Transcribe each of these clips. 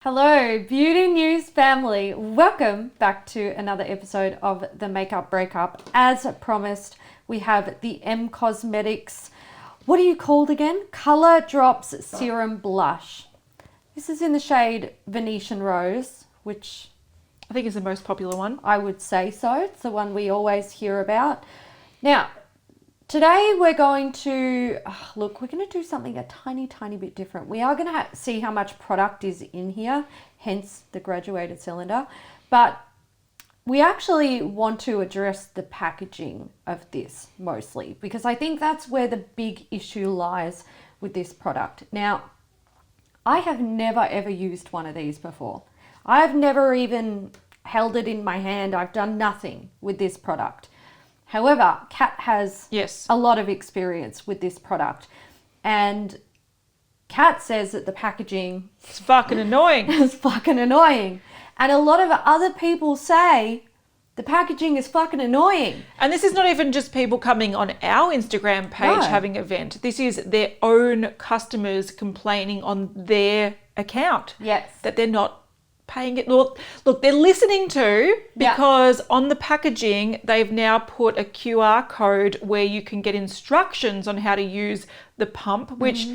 Hello, Beauty News family. Welcome back to another episode of the Makeup Breakup. As promised, we have the Em Cosmetics, what are you called again? Color Drops Serum Blush. This is in the shade Venetian Rose, which I think is the most popular one. I would say so. It's the one we always hear about. Now, today we're going to, we're going to do something a tiny bit different. We are going to see how much product is in here, hence the graduated cylinder. But we actually want to address the packaging of this mostly, because I think that's where the big issue lies with this product. Now, I have never ever used one of these before. I've never even held it in my hand. I've done nothing with this product. However, Kat has a lot of experience with this product, and Kat says that the packaging is fucking annoying. It's fucking annoying. And a lot of other people say the packaging is fucking annoying. And this is not even just people coming on our Instagram page having a vent. This is their own customers complaining on their account. Yes. That they're not paying it. Look, they're listening to, because on the packaging they've now put a QR code where you can get instructions on how to use the pump, which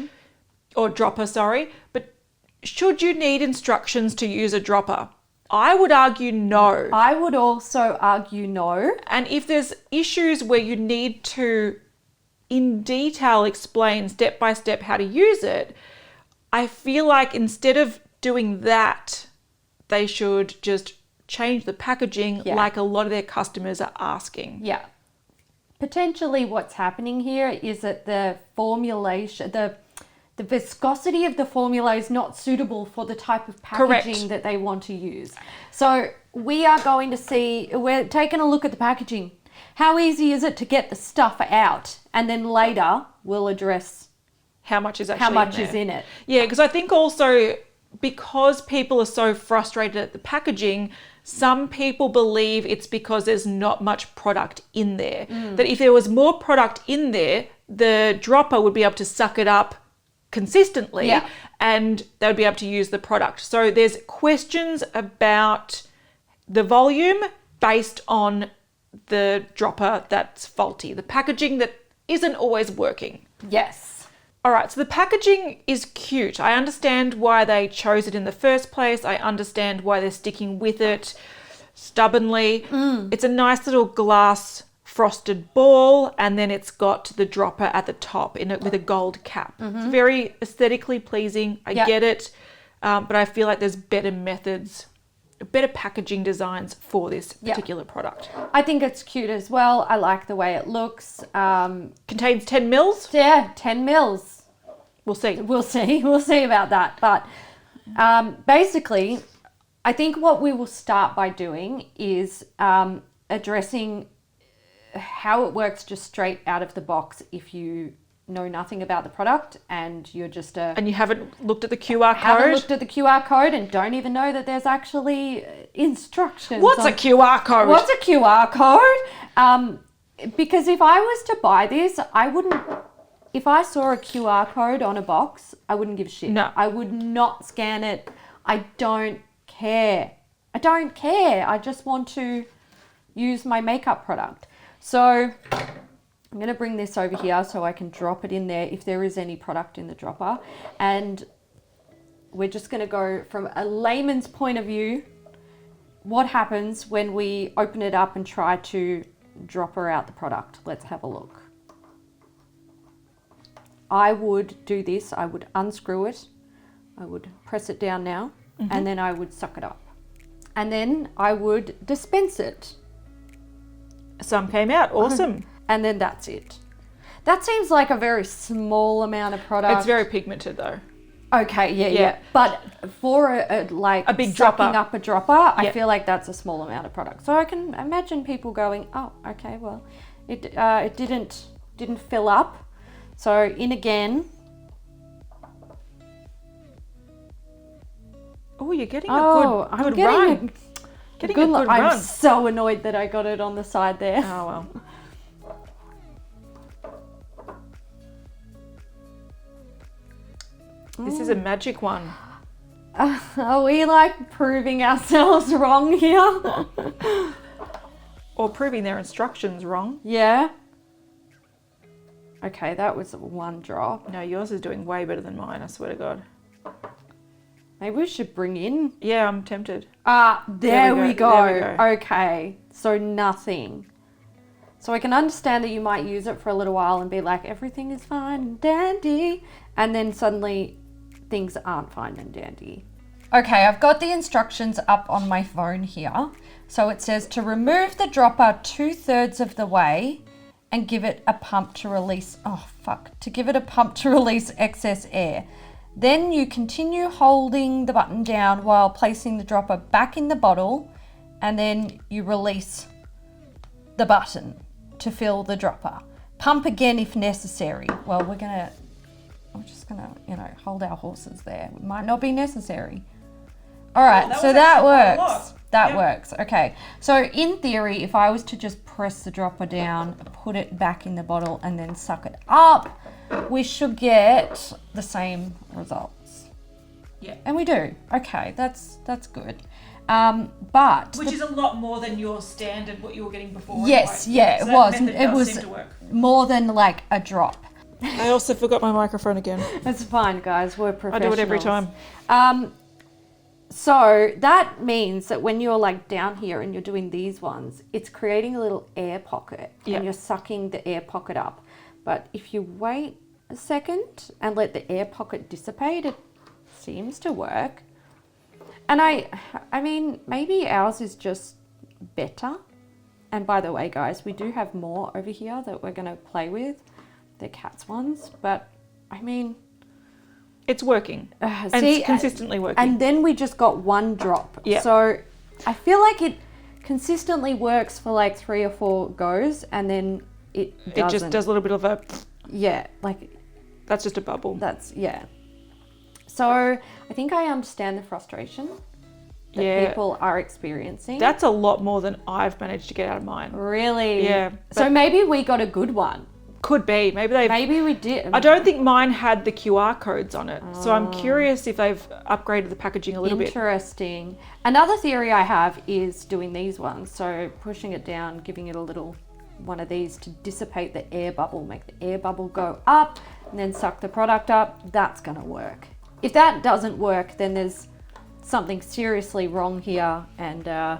or dropper, sorry. But should you need instructions to use a dropper? I would argue no. I would also argue no. And if there's issues where you need to in detail explain step by step how to use it, I feel like instead of doing that, they should just change the packaging like a lot of their customers are asking. Yeah. Potentially what's happening here is that the formulation, the viscosity of the formula is not suitable for the type of packaging that they want to use. So we are going to see, we're taking a look at the packaging. How easy is it to get the stuff out? And then later we'll address how much is actually in it. Yeah, because I think also, because people are so frustrated at the packaging, some people believe it's because there's not much product in there. That if there was more product in there, the dropper would be able to suck it up consistently and they would be able to use the product. So there's questions about the volume based on the dropper that's faulty, the packaging that isn't always working. Yes. All right, so the packaging is cute. I understand why they chose it in the first place. I understand why they're sticking with it stubbornly. It's a nice little glass frosted ball, and then it's got the dropper at the top with a gold cap. It's very aesthetically pleasing. I get it, but I feel like there's better methods, better packaging designs for this particular product. I think it's cute as well. I like the way it looks. Contains 10 mils? Yeah, 10 mils. We'll see. We'll see about that. But basically, I think what we will start by doing is addressing how it works just straight out of the box if you know nothing about the product and you're just and you haven't looked at the QR code? Haven't looked at the QR code and don't even know that there's actually instructions. What's a QR code? What's a QR code? Because if I was to buy this, I wouldn't. If I saw a QR code on a box, I wouldn't give a shit. No. I would not scan it. I don't care. I just want to use my makeup product. So I'm going to bring this over here so I can drop it in there if there is any product in the dropper. And we're just going to go from a layman's point of view, what happens when we open it up and try to dropper out the product. Let's have a look. I would do this. I would unscrew it. I would press it down now, and then I would suck it up. And then I would dispense it. Some came out. Awesome. And then that's it. That seems like a very small amount of product. It's very pigmented though. Okay, yeah. But for a big sucking dropper. up a dropper, I feel like that's a small amount of product. So I can imagine people going, oh, okay, well, it didn't fill up. So in again. Oh, you're getting a good run. Getting a good run. I'm so annoyed that I got it on the side there. Oh, well. This is a magic one. Are we like proving ourselves wrong here? Or proving their instructions wrong. Yeah. Okay, that was one drop. No, yours is doing way better than mine, I swear to God. Maybe we should bring in. Yeah, I'm tempted. There we go. There we go. Okay, so nothing. So I can understand that you might use it for a little while and be like, everything is fine and dandy. And then suddenly things aren't fine and dandy. Okay, I've got the instructions up on my phone here. So it says to remove the dropper 2/3 of the way and give it a pump to release, to give it a pump to release excess air. Then you continue holding the button down while placing the dropper back in the bottle, and then you release the button to fill the dropper. Pump again if necessary. Well, we're just gonna, hold our horses there. It might not be necessary. All right, so that works. That works. Okay. So in theory, if I was to just press the dropper down, put it back in the bottle, and then suck it up, we should get the same results. Yeah. And we do. Okay, that's good. But which is a lot more than your standard, what you were getting before. Yes, right? yeah, So it that was. method It does was seem to work. more than like a drop. I also forgot my microphone again. It's fine, guys. We're I professionals. do it every time. So that means that when you're like down here and you're doing these ones, it's creating a little air pocket and you're sucking the air pocket up. But if you wait a second and let the air pocket dissipate, it seems to work. And I mean, maybe ours is just better. And by the way, guys, we do have more over here that we're going to play with. They're Cat's ones, but I mean, it's working. And see, it's consistently working. And then we just got one drop. Yeah. So I feel like it consistently works for like 3 or 4 goes, and then it doesn't. It just does a little bit of a... Yeah, like... That's just a bubble. Yeah. So I think I understand the frustration that people are experiencing. That's a lot more than I've managed to get out of mine. Really? Yeah. So maybe we got a good one. Could be. Maybe we did. I don't think mine had the QR codes on it. So I'm curious if they've upgraded the packaging a little bit. Interesting. Another theory I have is doing these ones. So pushing it down, giving it a little one of these to dissipate the air bubble, make the air bubble go up, and then suck the product up. That's going to work. If that doesn't work, then there's something seriously wrong here, and there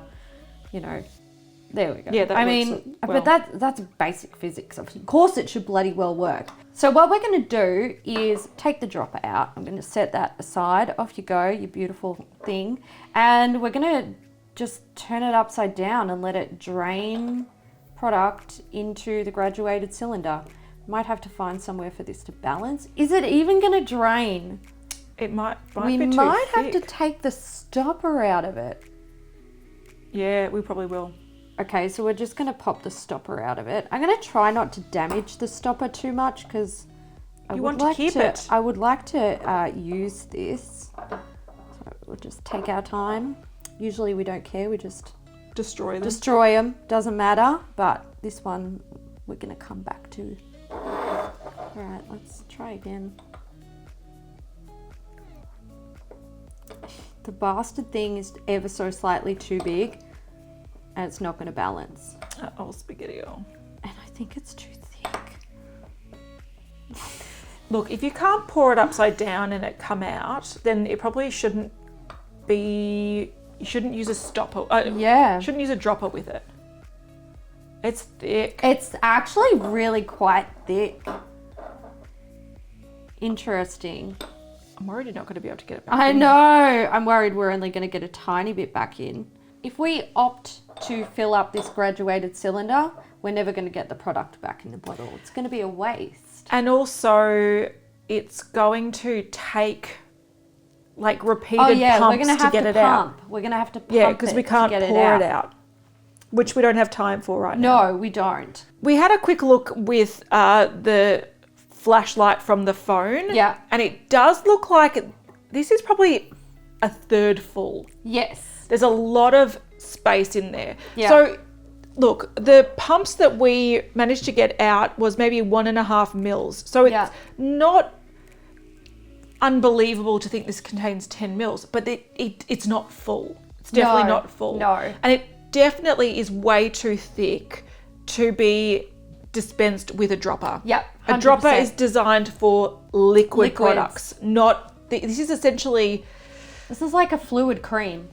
we go. Yeah, that I works mean, well. but that's basic physics. Of course, it should bloody well work. So what we're going to do is take the dropper out. I'm going to set that aside. Off you go, you beautiful thing. And we're going to just turn it upside down and let it drain product into the graduated cylinder. Might have to find somewhere for this to balance. Is it even going to drain? It might We be too might have to thick. take the stopper out of it. Yeah, we probably will. Okay, so we're just going to pop the stopper out of it. I'm going to try not to damage the stopper too much because I would like to use this. So we'll just take our time. Usually we don't care. We just Destroy them. destroy them. Doesn't matter. But this one we're going to come back to. All right, let's try again. The bastard thing is ever so slightly too big. And it's not going to balance. Oh, spaghetti-o. And I think it's too thick. Look, if you can't pour it upside down and it come out, then it probably shouldn't be... You shouldn't use a stopper. Shouldn't use a dropper with it. It's thick. It's actually really quite thick. Interesting. I'm worried you're not going to be able to get it back I in. know. I'm worried we're only going to get a tiny bit back in. If we opt to fill up this graduated cylinder, we're never going to get the product back in the bottle. It's going to be a waste. And also, it's going to take like repeated we're pumps going to have get to it pump. out. We're going to have to pump Yeah, because we can't to get pour it out, which we don't have time for right now. No, we don't. We had a quick look with the flashlight from the phone. Yeah. And it does look like this is probably a third full. Yes. There's a lot of space in there. Yeah. So look, the pumps that we managed to get out was maybe 1.5 mils. So it's not unbelievable to think this contains 10 mils, but it's not full. It's definitely not full. No. And it definitely is way too thick to be dispensed with a dropper. Yep. A dropper 100%. is designed for liquid Liquids. products, not, this is essentially, This is like a fluid cream.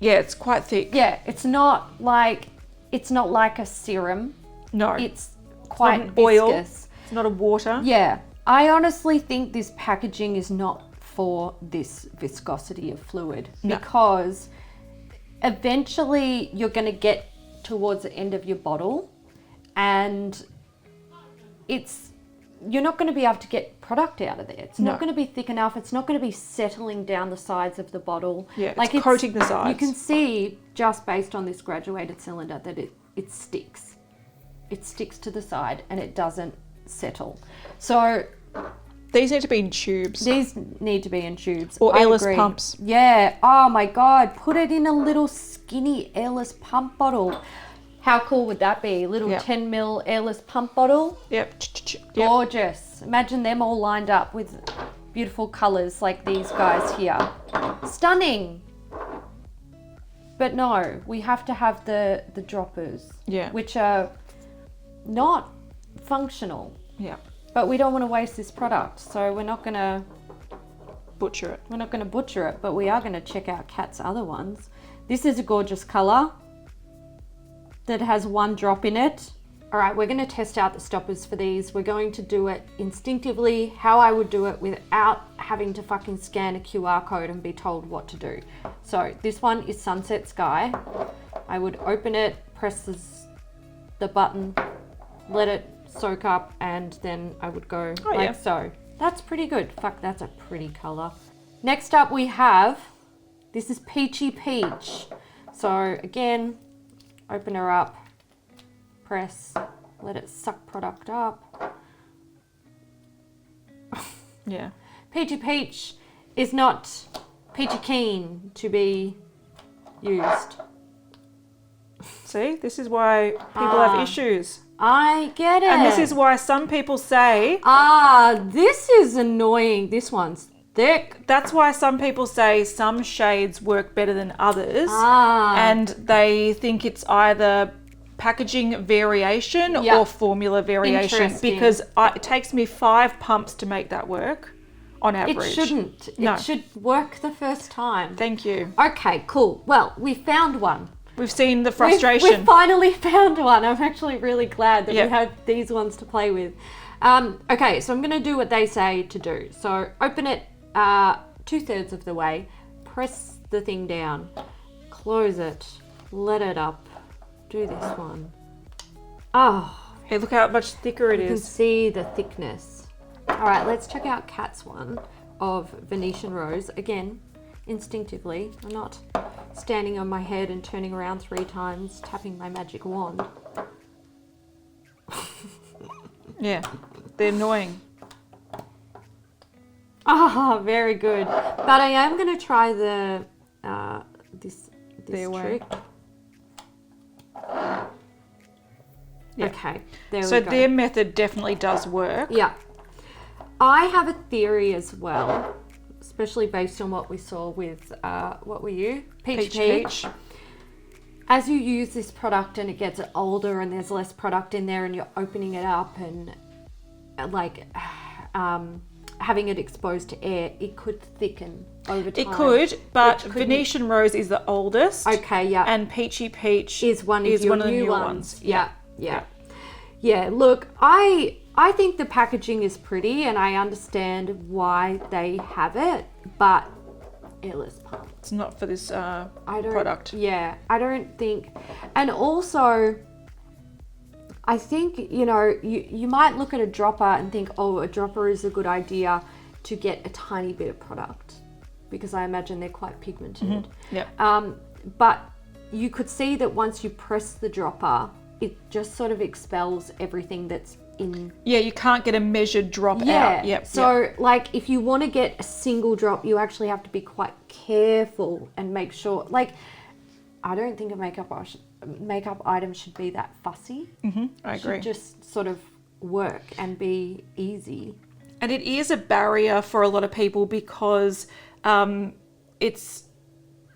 yeah, it's quite thick. Yeah, it's not like a serum. No. It's quite not an oil. viscous. It's not a water. Yeah. I honestly think this packaging is not for this viscosity of fluid because eventually you're going to get towards the end of your bottle and you're not going to be able to get product out of there. It's not going to be thick enough. It's not going to be settling down the sides of the bottle. Yeah, it's coating the sides. You can see just based on this graduated cylinder that it sticks. It sticks to the side and it doesn't settle. So these need to be in tubes. these need to be in tubes. Or I airless agree. pumps. Yeah. Oh my God. Put it in a little skinny airless pump bottle. How cool would that be? A little 10 ml airless pump bottle. Yep. Gorgeous. Imagine them all lined up with beautiful colours like these guys here. Stunning. But no, we have to have the droppers. Yeah. Which are not functional. Yeah. But we don't want to waste this product, so we're not going to Butcher it. We're not going to butcher it, but we are going to check out Kat's other ones. This is a gorgeous colour that has one drop in it. All right, we're going to test out the stoppers for these. We're going to do it instinctively, how I would do it without having to fucking scan a QR code and be told what to do. So this one is Sunset Sky. I would open it, press the button, let it soak up, and then I would go so. That's pretty good. Fuck, that's a pretty colour. Next up we have, this is Peachy Peach. So again, open her up, press, let it suck product up. Yeah. Peachy Peach is not peachy keen to be used. See, this is why people have issues. I get it. And this is why some people say, this is annoying. This one's thick. that's why some people say some shades work better than others. And they think it's either packaging variation or formula variation. Interesting. Because it takes me 5 pumps to make that work on average. It shouldn't. No. It should work the first time. Thank you. Okay, cool. Well, we found one. We've seen the frustration. We've finally found one. I'm actually really glad that we have these ones to play with. Okay, so I'm going to do what they say to do. So open it 2/3 of the way, press the thing down, close it, let it up, do this one. Oh, Hey, look how much thicker it you can is. see the thickness. All right, let's check out Kat's one of Venetian Rose. Again, instinctively. I'm not standing on my head and turning around 3 times, tapping my magic wand. Yeah, they're annoying. Ah, very good. But I am going to try the this Their way. trick. Yeah. Okay, there So we go. their method definitely does work. Yeah. I have a theory as well, especially based on what we saw with, what were you? Peachy Peach. As you use this product and it gets older and there's less product in there and you're opening it up and like having it exposed to air, it could thicken over time. It could, but Which Venetian Rose is the oldest. Okay, yeah. And Peachy Peach is one of your the new newer ones. Yeah, look, I think the packaging is pretty and I understand why they have it, but airless pump. It's not for this I don't, product. Yeah, I don't think, and also I think, you know, you might look at a dropper and think, oh, a dropper is a good idea to get a tiny bit of product because I imagine they're quite pigmented. Yeah. But you could see that once you press the dropper, it just sort of expels everything that's in. Yeah, you can't get a measured drop out. Yep. So like if you want to get a single drop, you actually have to be quite careful and make sure, like, I don't think a makeup item should be that fussy. I agree. Should just sort of work and be easy. And it is a barrier for a lot of people because it's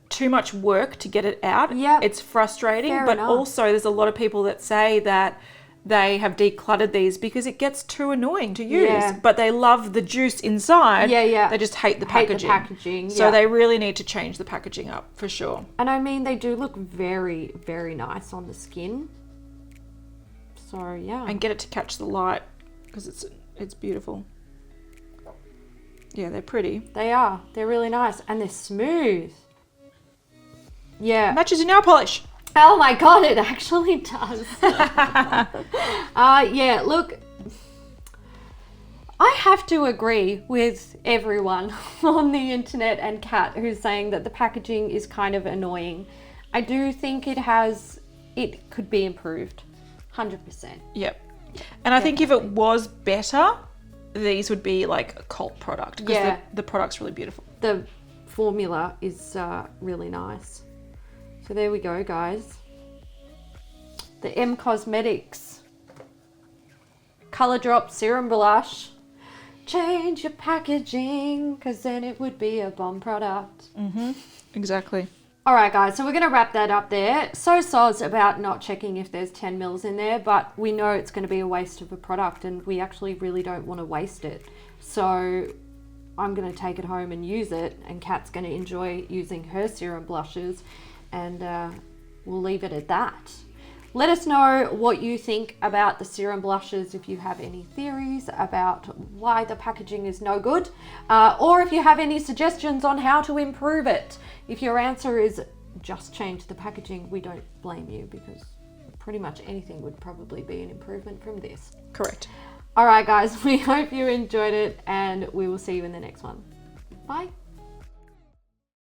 too much work to get it out. Yep. It's frustrating, Fair but enough. also there's a lot of people that say that they have decluttered these because it gets too annoying to use. Yeah. But they love the juice inside. Yeah, yeah. They just hate the Hate the packaging. packaging, So yeah. they really need to change the packaging up for sure. And I mean, they do look very, very nice on the skin. So yeah. And get it to catch the light because it's beautiful. Yeah, they're pretty. They are. They're really nice. And they're smooth. Yeah. Matches your nail polish. Oh my god, it actually does. Yeah, look, I have to agree with everyone on the internet and Kat who's saying that the packaging is kind of annoying. I do think it could be improved. 100%. Yep. And I think if it was better, these would be like a cult product because Yeah. the product's really beautiful. The formula is really nice. So there we go, guys. The Em Cosmetics Color Drop Serum Blush. Change your packaging, because then it would be a bomb product. Exactly. All right, guys, so we're going to wrap that up there. So soz about not checking if there's 10 mils in there, but we know it's going to be a waste of a product, and we actually really don't want to waste it. So I'm going to take it home and use it, and Kat's going to enjoy using her serum blushes, and we'll leave it at that. Let us know what you think about the serum blushes, if you have any theories about why the packaging is no good, or if you have any suggestions on how to improve it. If your answer is just change the packaging, we don't blame you, because pretty much anything would probably be an improvement from this. Correct. All right, guys, we hope you enjoyed it, and we will see you in the next one. Bye.